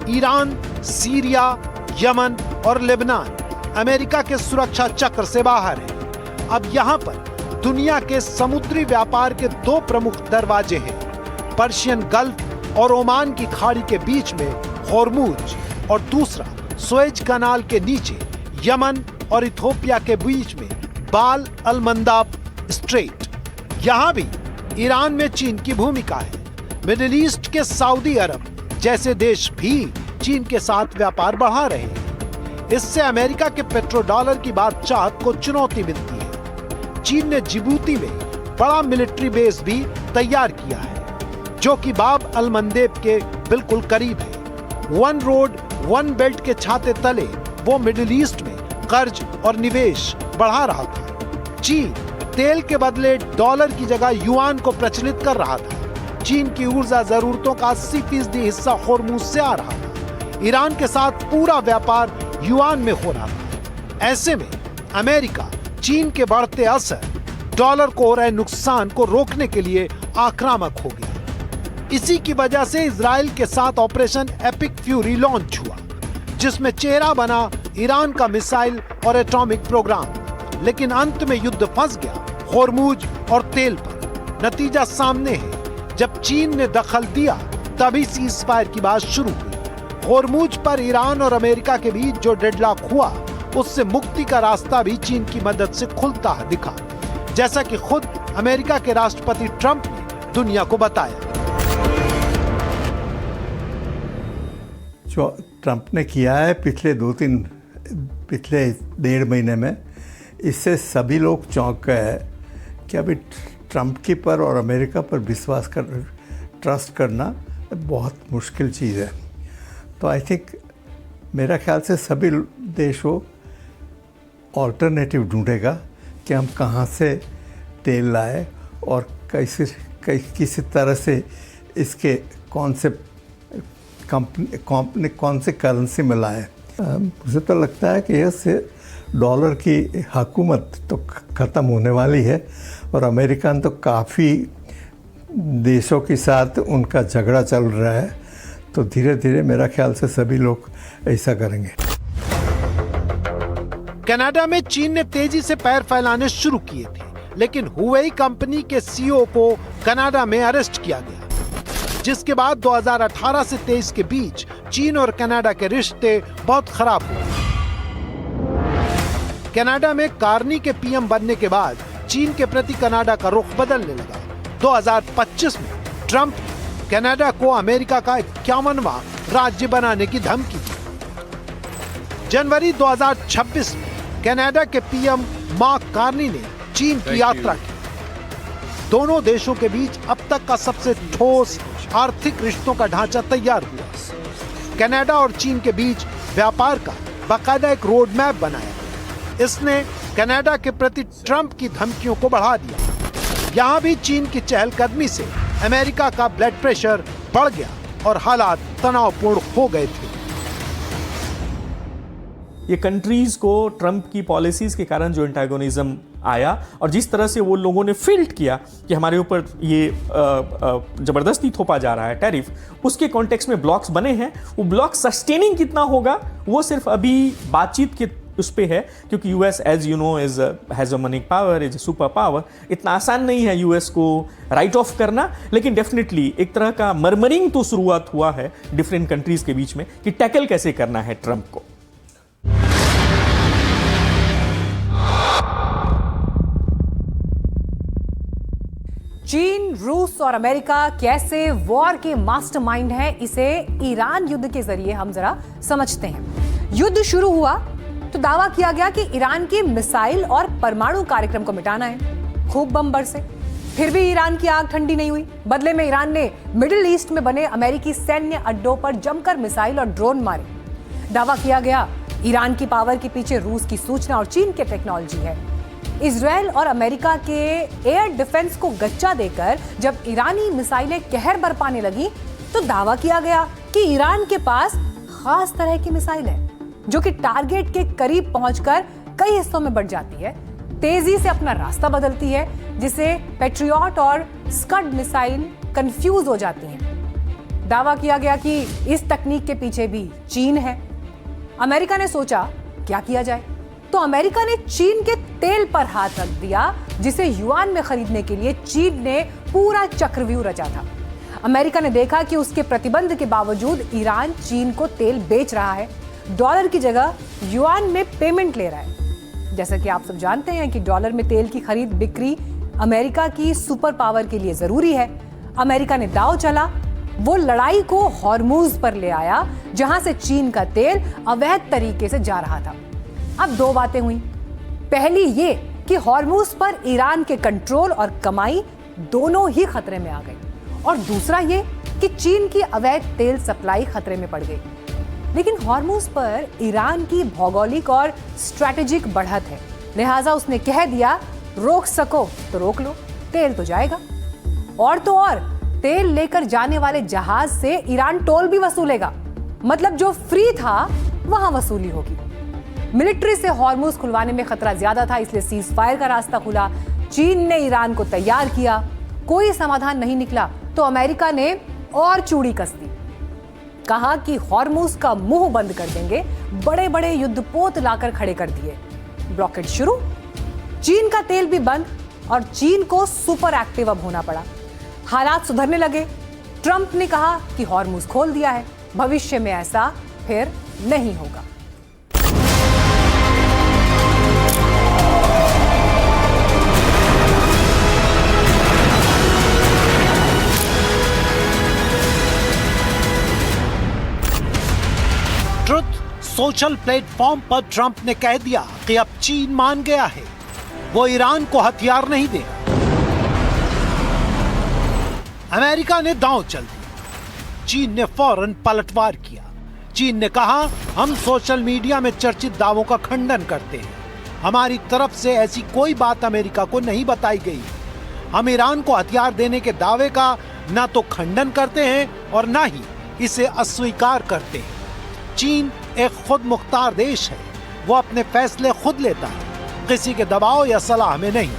ईरान, सीरिया, यमन और लेबनान अमेरिका के सुरक्षा चक्र से बाहर है। अब यहाँ पर दुनिया के समुद्री व्यापार के दो प्रमुख दरवाजे हैं, पर्शियन गल्फ और ओमान की खाड़ी के बीच में होर्मुज और दूसरा सुएज कनाल के नीचे यमन और इथोपिया के बीच में बाल अल मंदाब स्ट्रेट। यहाँ भी ईरान में चीन की भूमिका है। मिडिल ईस्ट के सऊदी अरब जैसे देश भी चीन के साथ व्यापार बढ़ा रहे हैं। इससे अमेरिका के पेट्रो डॉलर की बातचात को चुनौती मिलती है। चीन ने जिबूती में बड़ा मिलिट्री बेस भी तैयार किया है, जो कि बाब अल मंदेब के बिल्कुल करीब है। वन रोड वन बेल्ट के छाते तले वो मिडिल ईस्ट में कर्ज और निवेश बढ़ा रहा था। चीन तेल के बदले डॉलर की जगह युआन को प्रचलित कर रहा था। चीन की ऊर्जा जरूरतों का 80% हिस्सा होर्मुज से आ रहा था। ईरान के साथ पूरा व्यापार युआन में हो रहा था। ऐसे में अमेरिका चीन के बढ़ते असर, डॉलर को हो रहे नुकसान को रोकने के लिए आक्रामक हो गया। इसी की वजह से इजराइल के साथ ऑपरेशन एपिक फ्यूरी लॉन्च हुआ, जिसमें चेहरा बना ईरान का मिसाइल और एटॉमिक प्रोग्राम। लेकिन अंत में युद्ध फंस गया होर्मुज और तेल पर। नतीजा सामने है, जब चीन ने दखल दिया तभी सीजफायर की बात शुरू हुई। होर्मुज पर ईरान और अमेरिका के बीच जो डेडलॉक हुआ, उससे मुक्ति का रास्ता भी चीन की मदद से खुलता दिखा, जैसा कि खुद अमेरिका के राष्ट्रपति ट्रंप ने दुनिया को बताया। जो ट्रंप ने किया है पिछले 1.5 महीने में, इससे सभी लोग चौंक गए हैं कि अभी ट्रंप के पर और अमेरिका पर ट्रस्ट करना बहुत मुश्किल चीज़ है। तो आई थिंक मेरा ख्याल से सभी देशों ऑल्टरनेटिव ढूंढेगा कि हम कहाँ से तेल लाए और किसी तरह से इसके कौन से करेंसी में लाए। मुझे तो लगता है कि इससे डॉलर की हुकूमत तो ख़त्म होने वाली है और अमेरिकन तो काफ़ी देशों के साथ उनका झगड़ा चल रहा है, तो धीरे धीरे मेरा ख्याल से सभी लोग ऐसा करेंगे। कनाडा में चीन ने तेजी से पैर फैलाने शुरू किए थे, लेकिन हुवेई कंपनी के CEO को कनाडा में अरेस्ट किया गया, जिसके बाद 2018 से 23 के बीच चीन और कनाडा के रिश्ते बहुत खराब हुए। कनाडा में कार्नी के PM बनने के बाद चीन के प्रति कनाडा का रुख बदलने लगा। 2025 में ट्रंप कनाडा को अमेरिका का 51वां राज्य बनाने की धमकी दी। जनवरी 2026 में कनाडा के PM मार्क कार्नी ने चीन की यात्रा की। दोनों देशों के बीच अब तक का सबसे ठोस आर्थिक रिश्तों का ढांचा तैयार हुआ। कनाडा और चीन के बीच व्यापार का बाकायदा एक रोड मैप बनाया। इसने कनाडा के प्रति ट्रंप की धमकियों को बढ़ा दिया। यहाँ भी चीन की चहलकदमी से अमेरिका का ब्लड प्रेशर बढ़ गया और हालात तनावपूर्ण हो गए थे। ये कंट्रीज को ट्रंप की पॉलिसीज के कारण जो एंटागोनिज्म आया और जिस तरह से वो लोगों ने फील्ड किया कि हमारे ऊपर ये जबरदस्ती थोपा जा रहा है टैरिफ, उसके कॉन्टेक्स्ट में ब्लॉक्स बने हैं। वो ब्लॉक सस्टेनिंग कितना होगा वो सिर्फ अभी बातचीत के उस पे है, क्योंकि US as you know has a manic power, is a super power. इतना आसान नहीं है यूएस को राइट ऑफ करना, लेकिन डेफिनेटली एक तरह का मरमरिंग तो शुरुआत हुआ है डिफरेंट कंट्रीज के बीच में कि टैकल कैसे करना है ट्रंप को। चीन, रूस और अमेरिका कैसे वॉर के मास्टरमाइंड हैं, इसे ईरान युद्ध के जरिए हम जरा समझते हैं। युद्ध शुरू हुआ तो दावा किया गया कि ईरान की मिसाइल और परमाणु कार्यक्रम को मिटाना है। खूब बम बरसे, फिर भी ईरान की आग ठंडी नहीं हुई। बदले में ईरान ने मिडिल ईस्ट में बने अमेरिकी सैन्य अड्डों पर जमकर मिसाइल और ड्रोन मारे। दावा किया गया ईरान की पावर के पीछे रूस की सूचना और चीन की टेक्नोलॉजी है। इजराइल और अमेरिका के एयर डिफेंस को गच्चा देकर जब ईरानी मिसाइलें कहर बरपाने लगी तो दावा किया गया कि ईरान के पास खास तरह की मिसाइल है जो कि टारगेट के करीब पहुंचकर कई हिस्सों में बढ़ जाती है, तेजी से अपना रास्ता बदलती है, जिसे पैट्रियट और स्कड मिसाइल कंफ्यूज हो जाती हैं। दावा किया गया कि इस तकनीक के पीछे भी चीन है। अमेरिका ने सोचा क्या किया जाए, तो अमेरिका ने चीन के तेल पर हाथ रख दिया, जिसे युआन में खरीदने के लिए चीन ने पूरा चक्रव्यूह रचा था। अमेरिका ने देखा कि उसके प्रतिबंध के बावजूद ईरान चीन को तेल बेच रहा है, डॉलर की जगह युआन में पेमेंट ले रहा है। जैसा कि आप सब जानते हैं कि डॉलर में तेल की खरीद बिक्री अमेरिका की सुपर पावर के लिए जरूरी है। अमेरिका ने दांव चला, वो लड़ाई को हॉर्मुज पर ले आया, जहां से चीन का तेल अवैध तरीके से जा रहा था। अब दो बातें हुई। पहली ये कि हॉर्मुज पर ईरान के कंट्रोल और कमाई दोनों ही खतरे में आ गई, और दूसरा ये कि चीन की अवैध तेल सप्लाई खतरे में पड़ गई। लेकिन हॉर्मुज पर ईरान की भौगोलिक और स्ट्रैटेजिक बढ़त है, लिहाजा उसने कह दिया रोक सको तो रोक लो, तेल तो जाएगा। और तो और तेल लेकर जाने वाले जहाज से ईरान टोल भी वसूलेगा, मतलब जो फ्री था वहां वसूली होगी। मिलिट्री से हॉर्मुज खुलवाने में खतरा ज्यादा था, इसलिए सीज फायर का रास्ता खुला। चीन ने ईरान को तैयार किया, कोई समाधान नहीं निकला तो अमेरिका ने और चूड़ी कस दी। कहा कि हॉर्मुज का मुंह बंद कर देंगे, बड़े बड़े युद्धपोत लाकर खड़े कर दिए। ब्लॉकेड शुरू, चीन का तेल भी बंद और चीन को सुपर एक्टिव अब होना पड़ा। हालात सुधरने लगे। ट्रंप ने कहा कि हॉर्मुज खोल दिया है, भविष्य में ऐसा फिर नहीं होगा। ट्रुथ सोशल प्लेटफॉर्म पर ट्रंप ने कह दिया कि अब चीन मान गया है, वो ईरान को हथियार नहीं देगा। अमेरिका ने दांव चल दिया, चीन ने फौरन पलटवार किया। चीन ने कहा हम सोशल मीडिया में चर्चित दावों का खंडन करते हैं, हमारी तरफ से ऐसी कोई बात अमेरिका को नहीं बताई गई। हम ईरान को हथियार देने के दावे का न तो खंडन करते हैं और न ही इसे अस्वीकार करते हैं। चीन एक खुद मुख्तार देश है, वो अपने फैसले खुद लेता है, किसी के दबाव या सलाह में नहीं।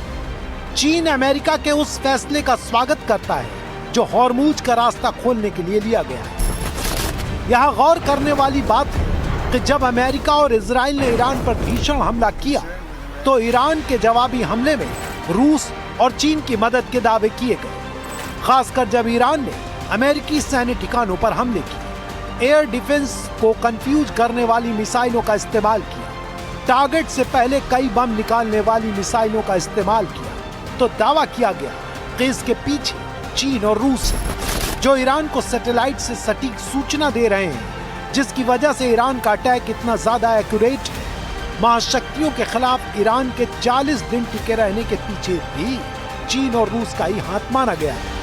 चीन अमेरिका के उस फैसले का स्वागत करता है जो हॉर्मुज का रास्ता खोलने के लिए लिया गया है। यहाँ गौर करने वाली बात है कि जब अमेरिका और इजराइल ने ईरान पर भीषण हमला किया तो ईरान के जवाबी हमले में रूस और चीन की मदद के दावे किए गए, खासकर जब ईरान ने अमेरिकी सैन्य ठिकानों पर हमले किए, एयर डिफेंस को कंफ्यूज करने वाली मिसाइलों का इस्तेमाल किया, टारगेट से पहले कई बम निकालने वाली मिसाइलों का इस्तेमाल किया, तो दावा किया गया कि इसके पीछे चीन और रूस है, जो ईरान को सैटेलाइट से सटीक सूचना दे रहे हैं, जिसकी वजह से ईरान का अटैक इतना ज्यादा एक्यूरेट है। महाशक्तियों के खिलाफ ईरान के 40 दिन टिके रहने के पीछे भी चीन और रूस का ही हाथ माना गया है।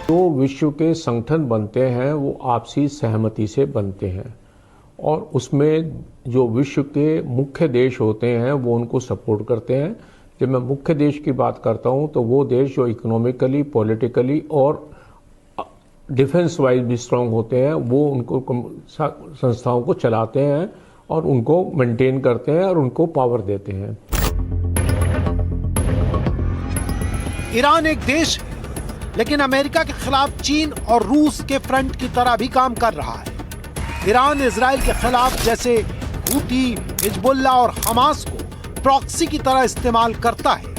जो विश्व के संगठन बनते हैं वो आपसी सहमति से बनते हैं, और उसमें जो विश्व के मुख्य देश होते हैं वो उनको सपोर्ट करते हैं। जब मैं मुख्य देश की बात करता हूं तो वो देश जो इकोनॉमिकली, पॉलिटिकली और डिफेंस वाइज भी स्ट्रांग होते हैं, वो उनको संस्थाओं को चलाते हैं और उनको मेंटेन करते हैं और उनको पावर देते हैं। ईरान एक देश है, लेकिन अमेरिका के खिलाफ चीन और रूस के फ्रंट की तरह भी काम कर रहा है। ईरान इजराइल के खिलाफ जैसे हूती, हिजबुल्लाह और हमास को प्रॉक्सी की तरह इस्तेमाल करता है,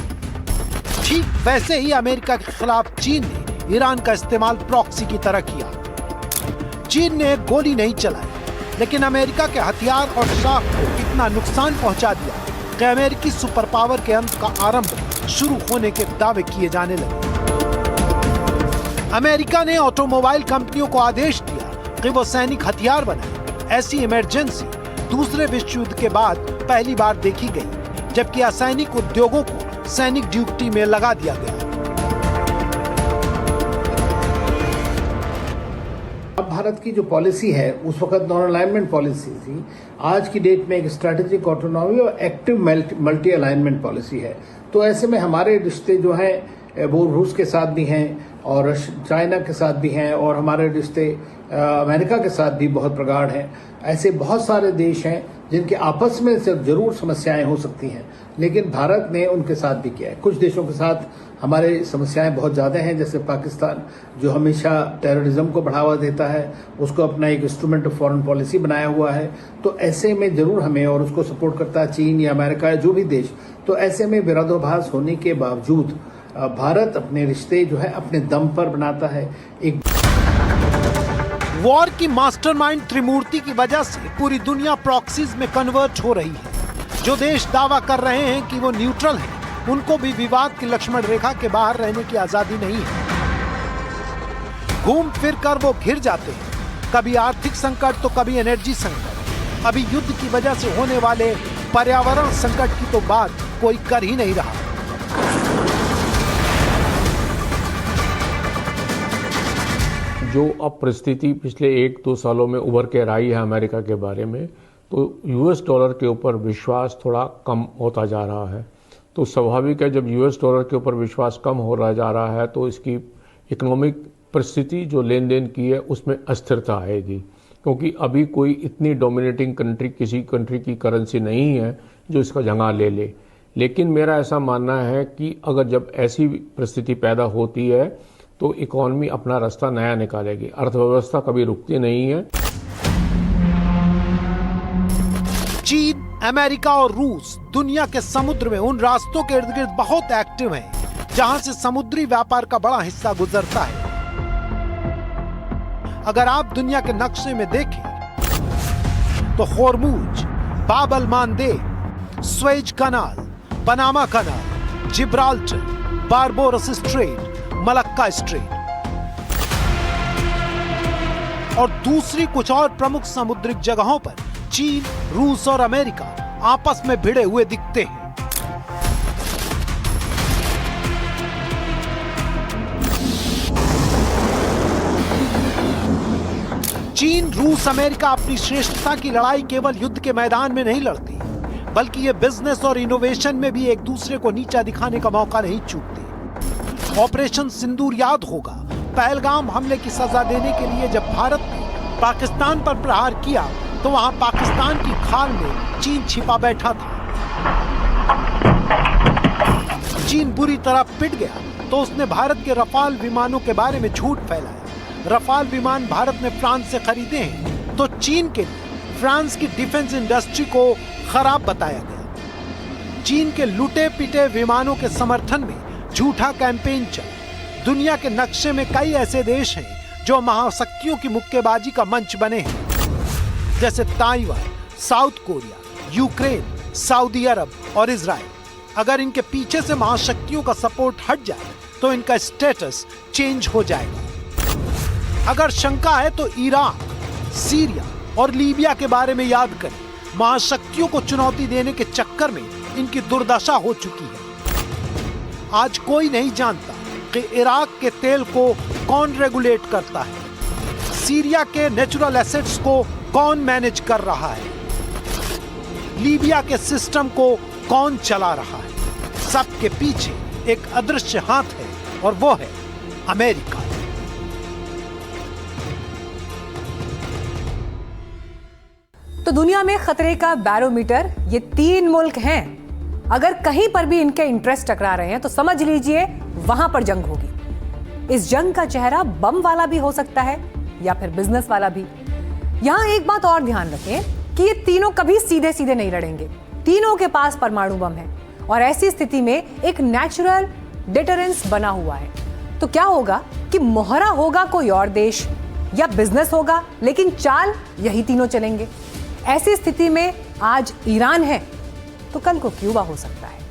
ठीक वैसे ही अमेरिका के खिलाफ चीन ने ईरान का इस्तेमाल प्रॉक्सी की तरह किया। चीन ने गोली नहीं चलाई, लेकिन अमेरिका के हथियार और शाख को इतना नुकसान पहुंचा दिया कि अमेरिकी सुपर पावर के अंत का आरंभ शुरू होने के दावे किए जाने लगे। अमेरिका ने ऑटोमोबाइल कंपनियों को आदेश दिया कि वो सैनिक हथियार बनाए। ऐसी इमरजेंसी दूसरे विश्व युद्ध के बाद पहली बार देखी गई, जबकि असैनिक उद्योगों को सैनिक ड्यूटी में लगा दिया गया। अब भारत की जो पॉलिसी है उस वक्त नॉन अलाइनमेंट पॉलिसी थी, आज की डेट में एक स्ट्रैटेजिक ऑटोनॉमी और एक्टिव मल्टी अलाइनमेंट पॉलिसी है। तो ऐसे में हमारे रिश्ते जो हैं वो रूस के साथ भी हैं और चाइना के साथ भी हैं और हमारे रिश्ते अमेरिका के साथ भी बहुत प्रगाढ़ हैं। ऐसे बहुत सारे देश हैं जिनके आपस में जरूर समस्याएं हो सकती हैं, लेकिन भारत ने उनके साथ भी किया है। कुछ देशों के साथ हमारे समस्याएं बहुत ज़्यादा हैं, जैसे पाकिस्तान जो हमेशा टेररिज्म को बढ़ावा देता है, उसको अपना एक इंस्ट्रूमेंट ऑफ फॉरेन पॉलिसी बनाया हुआ है। तो ऐसे में जरूर हमें, और उसको सपोर्ट करता है चीन या अमेरिका या जो भी देश, तो ऐसे में विरोधाभास होने के बावजूद भारत अपने रिश्ते जो है अपने दम पर बनाता है। एक वॉर की मास्टरमाइंड त्रिमूर्ति की वजह से पूरी दुनिया प्रॉक्सीज में कन्वर्ट हो रही है। जो देश दावा कर रहे हैं कि वो न्यूट्रल हैं, उनको भी विवाद की लक्ष्मण रेखा के बाहर रहने की आजादी नहीं है। घूम फिर कर वो घिर जाते हैं, कभी आर्थिक संकट तो कभी एनर्जी संकट। अभी युद्ध की वजह से होने वाले पर्यावरण संकट की तो बात कोई कर ही नहीं रहा। जो अब परिस्थिति पिछले 1-2 सालों में उभर के आई है अमेरिका के बारे में, तो यूएस डॉलर के ऊपर विश्वास थोड़ा कम होता जा रहा है। तो स्वाभाविक है, जब यूएस डॉलर के ऊपर विश्वास कम हो रहा जा रहा है तो इसकी इकोनॉमिक परिस्थिति जो लेन देन की है उसमें अस्थिरता आएगी, क्योंकि अभी कोई इतनी डोमिनेटिंग कंट्री, किसी कंट्री की करेंसी नहीं है जो इसका जगह ले ले। लेकिन मेरा ऐसा मानना है कि अगर जब ऐसी परिस्थिति पैदा होती है तो इकोनॉमी अपना रास्ता नया निकालेगी। अर्थव्यवस्था कभी रुकती नहीं है। चीन, अमेरिका और रूस दुनिया के समुद्र में उन रास्तों के इर्द गिर्द बहुत एक्टिव हैं, जहां से समुद्री व्यापार का बड़ा हिस्सा गुजरता है। अगर आप दुनिया के नक्शे में देखें तो होर्मुज, बाब अल मांदेब, स्वेज कनाल, Panama canal, Gibraltar, बारबोरस straight, Malacca strait और दूसरी कुछ और प्रमुख समुद्रिक जगहों पर चीन, रूस और अमेरिका आपस में भिड़े हुए दिखते हैं। चीन, रूस, अमेरिका अपनी श्रेष्ठता की लड़ाई केवल युद्ध के मैदान में नहीं लड़ती, बल्कि ये बिजनेस और इनोवेशन में भी एक दूसरे को नीचा दिखाने का मौका नहीं चूकते। ऑपरेशन सिंदूर याद होगा, पहलगाम हमले की सजा देने के लिए जब भारत ने पाकिस्तान पर प्रहार किया तो वहां पाकिस्तान की खाल में चीन छिपा बैठा था। चीन बुरी तरह पिट गया तो उसने भारत के रफाल विमानों के बारे में झूठ फैलाया। रफाल विमान भारत ने फ्रांस से खरीदे हैं तो चीन के लिए फ्रांस की डिफेंस इंडस्ट्री को खराब बताया गया। चीन के लुटे पिटे विमानों के समर्थन में झूठा कैंपेन चला। दुनिया के नक्शे में कई ऐसे देश हैं जो महाशक्तियों की मुक्केबाजी का मंच बने हैं, जैसे Taiwan, South Korea, Ukraine, Saudi Arabia और इजराइल। अगर इनके पीछे से महाशक्तियों का सपोर्ट हट जाए तो इनका स्टेटस चेंज हो जाएगा। अगर शंका है तो इराक, सीरिया और लीबिया के बारे में याद करें। महाशक्तियों को चुनौती देने के चक्कर में इनकी दुर्दशा हो चुकी है। आज कोई नहीं जानता कि इराक के तेल को कौन रेगुलेट करता है, सीरिया के नेचुरल एसेट्स को कौन मैनेज कर रहा है, लीबिया के सिस्टम को कौन चला रहा है। सबके पीछे एक अदृश्य हाथ है और वो है अमेरिका। तो दुनिया में खतरे का बैरोमीटर ये 3 मुल्क हैं। अगर कहीं पर भी इनके इंटरेस्ट टकरा रहे हैं तो समझ लीजिए वहां पर जंग होगी। इस जंग का चेहरा बम वाला भी हो सकता है या फिर बिजनेस वाला भी। यहां एक बात और ध्यान रखें कि ये तीनों कभी सीधे सीधे नहीं लड़ेंगे। तीनों के पास परमाणु बम है और ऐसी स्थिति में एक नेचुरल डिटरेंस बना हुआ है। तो क्या होगा कि मोहरा होगा कोई और देश या बिजनेस होगा, लेकिन चाल यही तीनों चलेंगे। ऐसी स्थिति में आज ईरान है तो कल को क्यूबा हो सकता है।